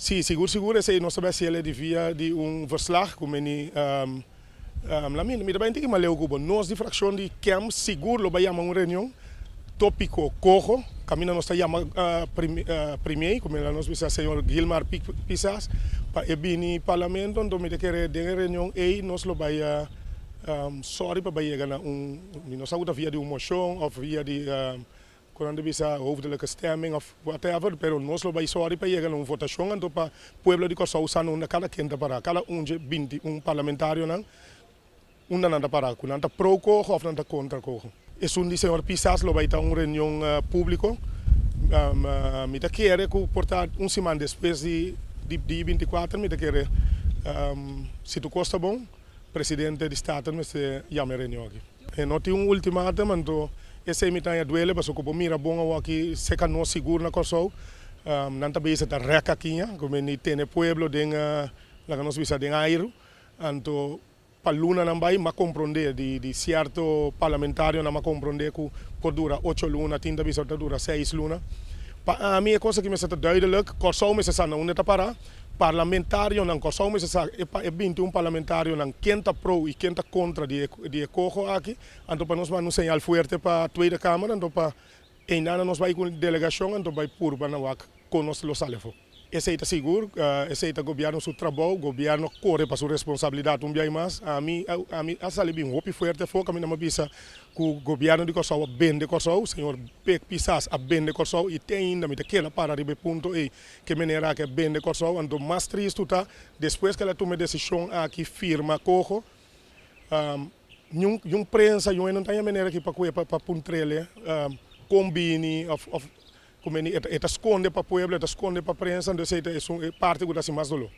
Sim, seguro esse nosso BCL devia de verslag, como ni lá me também tem que malhar o cubo. Nós de fração de camp seguro lo vai chamar uma reunião tópico cojo, camina nós está chama primeiro, como nós bisa senhor Gilmar Pisas, para ebini parlamento, então me querer de reunião e nós lo vai sorry para vai ganhar nós agora via de moção ou via de quando bisa hoofdelijke stemming of whatever, pero nós lo vai sorry para chegar uma votação, então para pueblo de Kosovo usando cada quinta para cada parlamentário não nanda para nanda pro cojo ou nanda contra cojo. É o senhor Pisas lo vai estar uma reunião pública, me te querer que portar semana depois de 24, me te querer se tu costa bom, presidente de Estado me se chama reunião aqui. E não tem ultimatum, então esse me tem a duele, mas o que mira bom aqui se que não seguro na Kosovo, não está bem essa reca aqui, como ni tem pueblo den lá que nós bisa den airo, então para luna não vai, mas compreender de certo parlamentário não compreender que por dura 8 luna, tinta bisa dura 6 luna. Para mim é coisa que me está duidelijk, Kosovo me está não está para parlamentário não Kosovo me está é 21 parlamentário não quem está pro e quem está contra de cojo aqui, então para nós vai um sinal forte para a Tweede Câmara, então para ainda nós vai com delegação, então vai puro para nós conosco los alefo. Esse é seguro, esse é o governo seu trabalho, o governo corre para sua responsabilidade bem mais. A mim sali bem hope forte foca, a mim bisa que o governo de Kosovo bem de Kosovo, o senhor Pek Pisas a bem de Kosovo e tem ainda me aquela para arribar ponto e que maneira que bem de Kosovo, então mais triste está depois que ela toma decisão aqui firma cojo, prensa não tem maneira que para puntrele combine of como ele esconde para o povo, esconde para a prensa, então é parte que dá mais dolor.